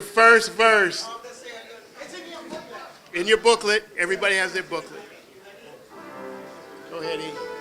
First verse. In your booklet. Everybody has their booklet. Go ahead, E.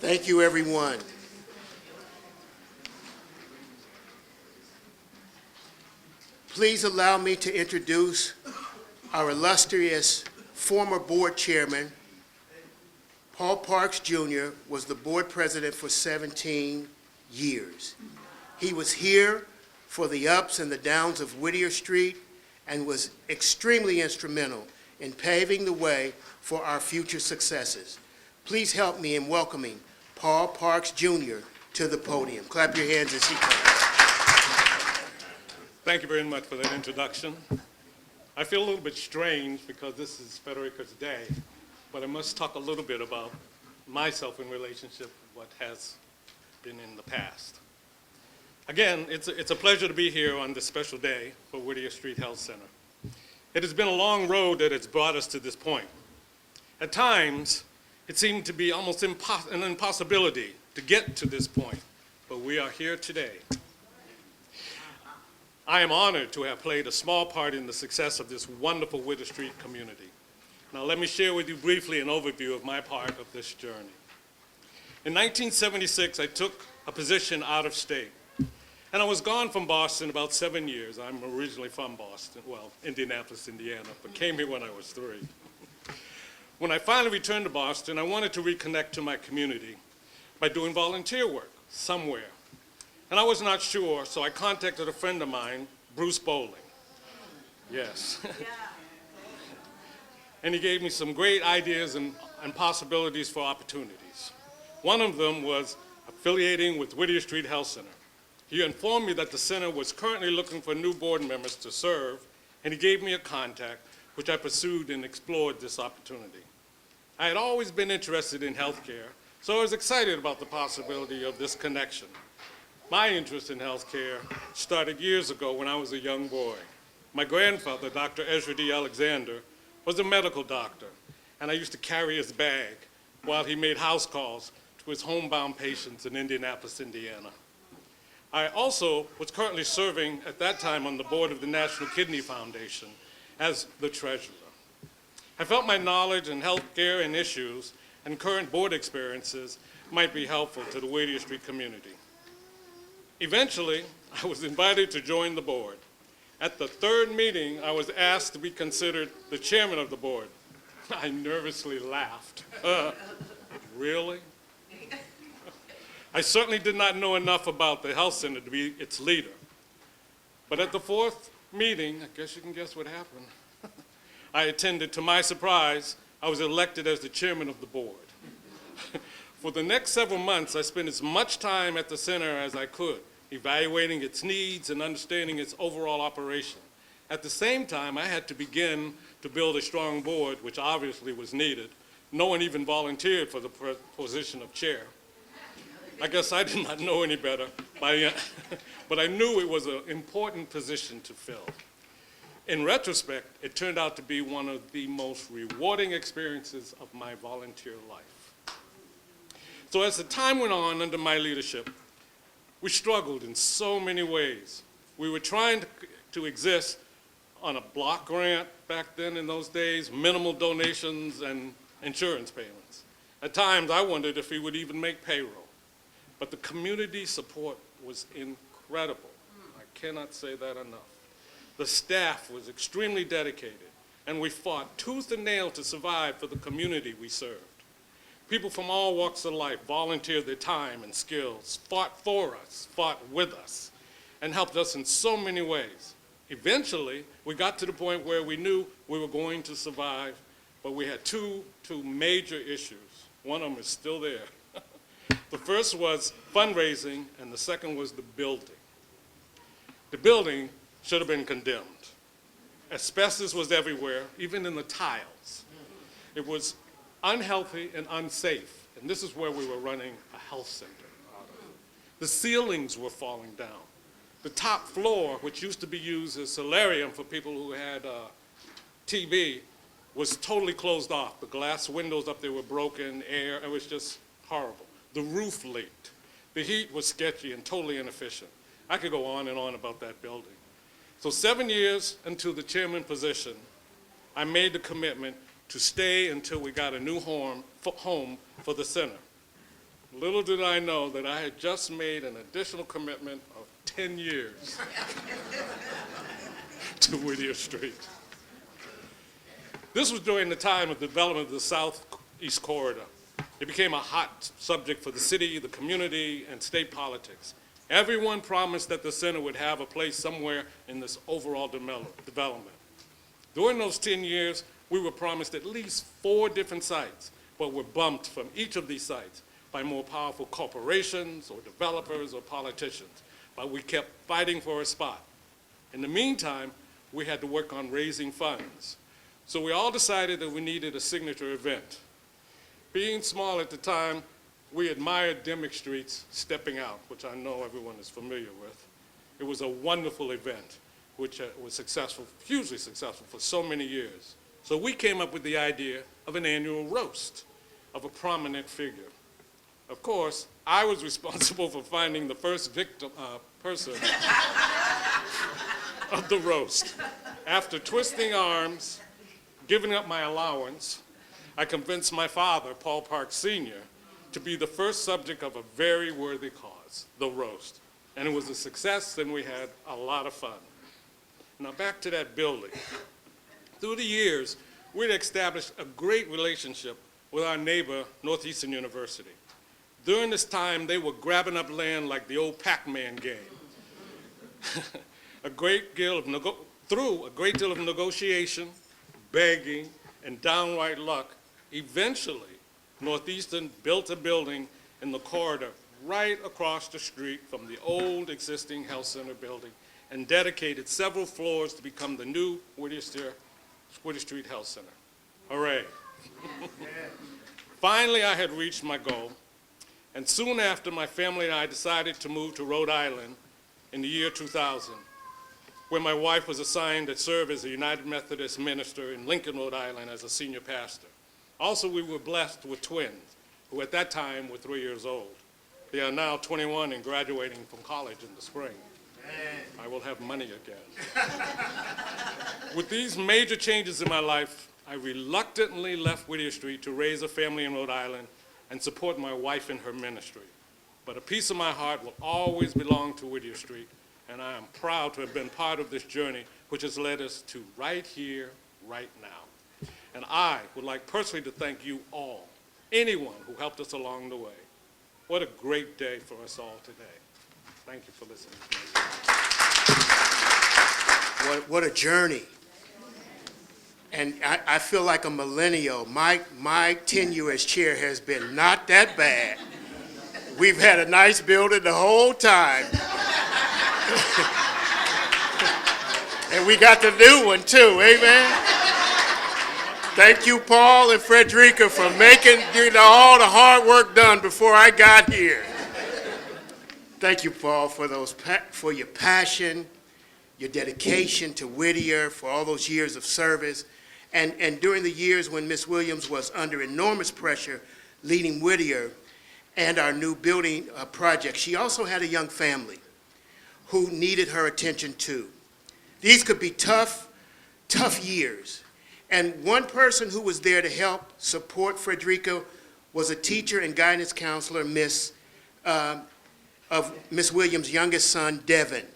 Thank you, everyone. Please allow me to introduce our illustrious former board chairman. Paul Parks Jr. was the board president for 17 years. He was here for the ups and the downs of Whittier Street and was extremely instrumental in paving the way for our future successes. Please help me in welcoming Paul Parks Jr. to the podium. Clap your hands as he comes. Thank you very much for that introduction. I feel a little bit strange because this is Frederica's day, but I must talk a little bit about myself in relationship with what has been in the past. Again, it's a pleasure to be here on this special day for Whittier Street Health Center. It has been a long road that has brought us to this point. At times, it seemed to be almost an impossibility to get to this point, but we are here today. I am honored to have played a small part in the success of this wonderful Whittier Street community. Now let me share with you briefly an overview of my part of this journey. In 1976, I took a position out of state. And I was gone from Boston about 7 years. I'm originally from Boston, well, Indianapolis, Indiana, but came here when I was 3. When I finally returned to Boston, I wanted to reconnect to my community by doing volunteer work somewhere. And I was not sure, so I contacted a friend of mine, Bruce Bowling. Yes. And he gave me some great ideas and possibilities for opportunities. One of them was affiliating with Whittier Street Health Center. He informed me that the center was currently looking for new board members to serve, and he gave me a contact, which I pursued and explored this opportunity. I had always been interested in healthcare, so I was excited about the possibility of this connection. My interest in healthcare started years ago when I was a young boy. My grandfather, Dr. Ezra D. Alexander, was a medical doctor, and I used to carry his bag while he made house calls to his homebound patients in Indianapolis, Indiana. I also was currently serving at that time on the board of the National Kidney Foundation as the treasurer. I felt my knowledge in healthcare and issues and current board experiences might be helpful to the Whittier Street community. Eventually, I was invited to join the board. At the 3rd meeting, I was asked to be considered the chairman of the board. I nervously laughed. Really? I certainly did not know enough about the health center to be its leader. But at the 4th meeting, I guess you can guess what happened. I attended. To my surprise, I was elected as the chairman of the board. For the next several months, I spent as much time at the center as I could, evaluating its needs and understanding its overall operation. At the same time, I had to begin to build a strong board, which obviously was needed. No one even volunteered for the position of chair. I guess I did not know any better, but I knew it was an important position to fill. In retrospect, it turned out to be one of the most rewarding experiences of my volunteer life. So as the time went on under my leadership, we struggled in so many ways. We were trying to exist on a block grant back then in those days, minimal donations and insurance payments. At times, I wondered if we would even make payroll. But the community support was incredible. I cannot say that enough. The staff was extremely dedicated, and we fought tooth and nail to survive for the community we served. People from all walks of life volunteered their time and skills, fought for us, fought with us, and helped us in so many ways. Eventually, we got to the point where we knew we were going to survive, but we had two major issues. One of them is still there. The first was fundraising, and the second was the building. The building should have been condemned. Asbestos was everywhere, even in the tiles. It was unhealthy and unsafe, and this is where we were running a health center out of. The ceilings were falling down. The top floor, which used to be used as solarium for people who had TB, was totally closed off. The glass windows up there were broken, air, it was just horrible. The roof leaked. The heat was sketchy and totally inefficient. I could go on and on about that building. So 7 years into the chairman position, I made the commitment to stay until we got a new home for the center. Little did I know that I had just made an additional commitment of 10 years to Whittier Street. This was during the time of the development of the Southeast Corridor. It became a hot subject for the city, the community, and state politics. Everyone promised that the center would have a place somewhere in this overall development. During those 10 years, we were promised at least 4 different sites, but were bumped from each of these sites by more powerful corporations or developers or politicians. But we kept fighting for a spot. In the meantime, we had to work on raising funds. So we all decided that we needed a signature event. Being small at the time, we admired Dimmick Street's Stepping Out, which I know everyone is familiar with. It was a wonderful event, which was successful, hugely successful for so many years. So we came up with the idea of an annual roast of a prominent figure. Of course, I was responsible for finding the first person of the roast. After twisting arms, giving up my allowance, I convinced my father, Paul Parks Sr., to be the first subject of a very worthy cause, the roast. And it was a success, and we had a lot of fun. Now back to that building. Through the years, we'd established a great relationship with our neighbor, Northeastern University. During this time, they were grabbing up land like the old Pac-Man game. Through a great deal of negotiation, begging, and downright luck, eventually, Northeastern built a building in the corridor right across the street from the old existing health center building and dedicated several floors to become the new Whittier Street Health Center. Hooray. Finally, I had reached my goal, and soon after, my family and I decided to move to Rhode Island in the year 2000, where my wife was assigned to serve as a United Methodist minister in Lincoln, Rhode Island as a senior pastor. Also, we were blessed with twins, who at that time were 3 years old. They are now 21 and graduating from college in the spring. I will have money again. With these major changes in my life, I reluctantly left Whittier Street to raise a family in Rhode Island and support my wife in her ministry. But a piece of my heart will always belong to Whittier Street, and I am proud to have been part of this journey, which has led us to right here, right now. And I would like personally to thank you all, anyone who helped us along the way. What a great day for us all today. Thank you for listening to me. What a journey. And I feel like a millennial. My tenure as chair has been not that bad. We've had a nice building the whole time. And we got the new one too, amen? Thank you, Paul and Frederica, for making all the hard work done before I got here. Thank you, Paul, for your passion, your dedication to Whittier, for all those years of service. And during the years when Ms. Williams was under enormous pressure leading Whittier and our new building project, she also had a young family who needed her attention too. These could be tough years. And one person who was there to help support Frederica was a teacher and guidance counselor, of Ms. Williams' youngest son, Devin.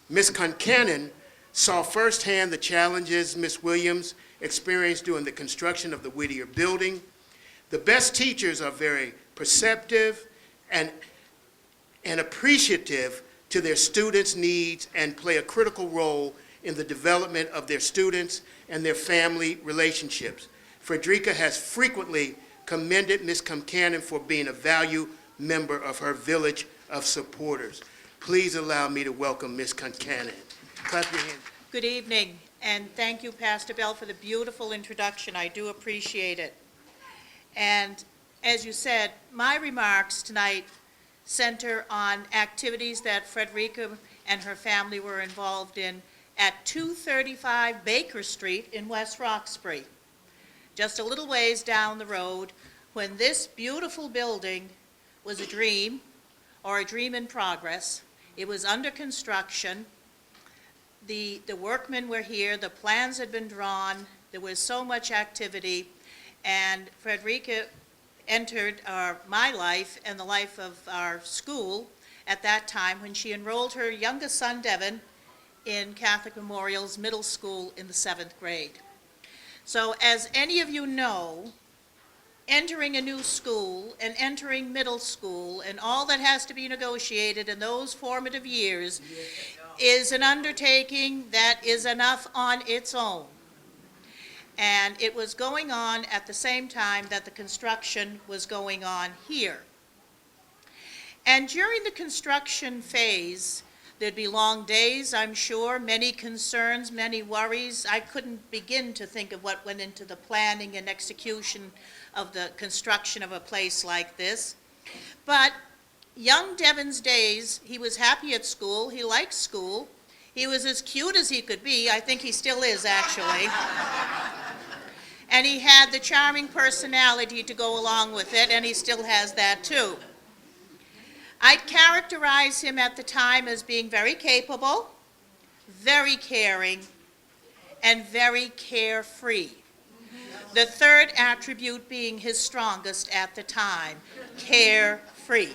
Ms. Concannon saw firsthand the challenges Ms. Williams experienced during the construction of the Whittier building. The best teachers are very perceptive and appreciative to their students' needs and play a critical role in the development of their students and their family relationships. Frederica has frequently commended Ms. Concannon for being a valued member of her village of supporters. Please allow me to welcome Ms. Concannon. Clap your hands. Good evening, and thank you, Pastor Bell, for the beautiful introduction. I do appreciate it. And as you said, my remarks tonight center on activities that Frederica and her family were involved in at 235 Baker Street in West Roxbury, just a little ways down the road, when this beautiful building was a dream, or a dream in progress. It was under construction. The workmen were here, the plans had been drawn, there was so much activity, and Frederica entered my life and the life of our school at that time when she enrolled her youngest son, Devin, in Catholic Memorial's middle school in the 7th grade. So as any of you know, entering a new school and entering middle school and all that has to be negotiated in those formative years is an undertaking that is enough on its own. And it was going on at the same time that the construction was going on here. And during the construction phase, there'd be long days, I'm sure, many concerns, many worries. I couldn't begin to think of what went into the planning and execution of the construction of a place like this. But young Devin's days, he was happy at school, he liked school, he was as cute as he could be, I think he still is actually. And he had the charming personality to go along with it, and he still has that too. I'd characterize him at the time as being very capable, very caring, and very carefree. The third attribute being his strongest at the time, carefree.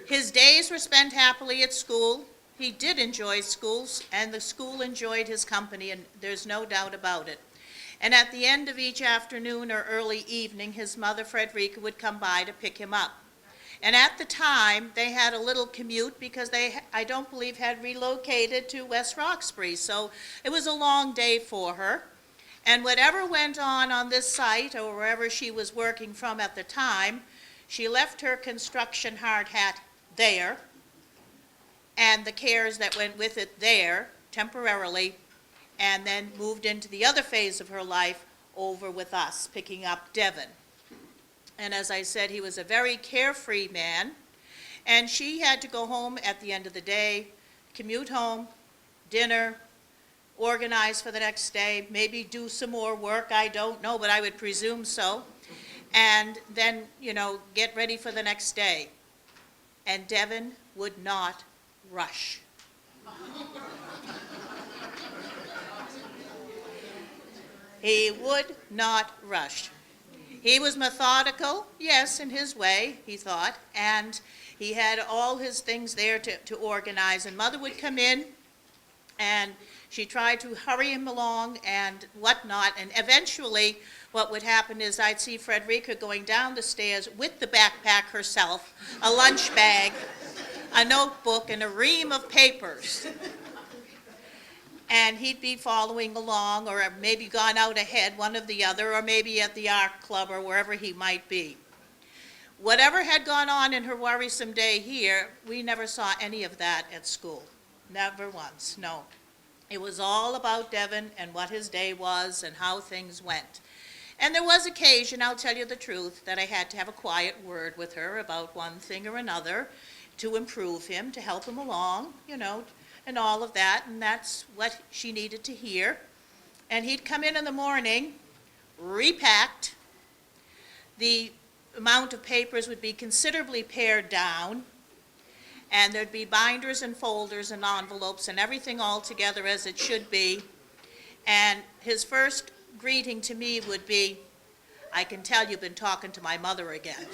His days were spent happily at school. He did enjoy schools, and the school enjoyed his company, and there's no doubt about it. And at the end of each afternoon or early evening, his mother, Frederica, would come by to pick him up. And at the time, they had a little commute because they, I don't believe, had relocated to West Roxbury. So it was a long day for her. And whatever went on this site or wherever she was working from at the time, she left her construction hard hat there and the cares that went with it there temporarily, and then moved into the other phase of her life over with us, picking up Devon. And as I said, he was a very carefree man, and she had to go home at the end of the day, commute home, dinner, organize for the next day, maybe do some more work, I don't know, but I would presume so, and then, get ready for the next day. And Devon would not rush. He would not rush. He was methodical, yes, in his way, he thought, and he had all his things there to organize. And Mother would come in, and she tried to hurry him along and whatnot, and eventually what would happen is I'd see Frederica going down the stairs with the backpack herself, a lunch bag, a notebook, and a ream of papers. And he'd be following along, or maybe gone out ahead, one of the other, or maybe at the art club or wherever he might be. Whatever had gone on in her worrisome day here, we never saw any of that at school. Never once, no. It was all about Devon and what his day was and how things went. And there was occasion, I'll tell you the truth, that I had to have a quiet word with her about one thing or another to improve him, to help him along, and all of that, and that's what she needed to hear. And he'd come in the morning, repacked. The amount of papers would be considerably pared down, and there'd be binders and folders and envelopes and everything all together as it should be. And his first greeting to me would be, "I can tell you've been talking to my mother again."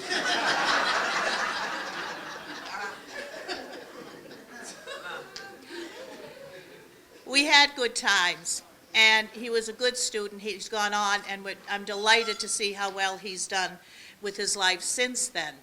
We had good times, and he was a good student. He's gone on, and I'm delighted to see how well he's done with his life since then.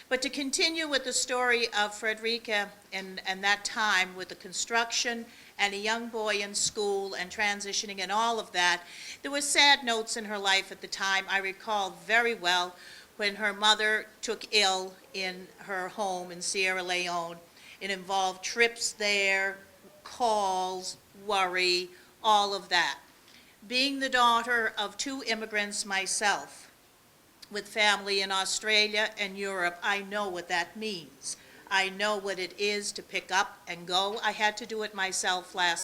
But to continue with the story of Frederica and that time with the construction and a young boy in school and transitioning and all of that, there were sad notes in her life at the time. I recall very well when her mother took ill in her home in Sierra Leone. It involved trips there, calls, worry, all of that. Being the daughter of two immigrants myself, with family in Australia and Europe, I know what that means. I know what it is to pick up and go. I had to do it myself last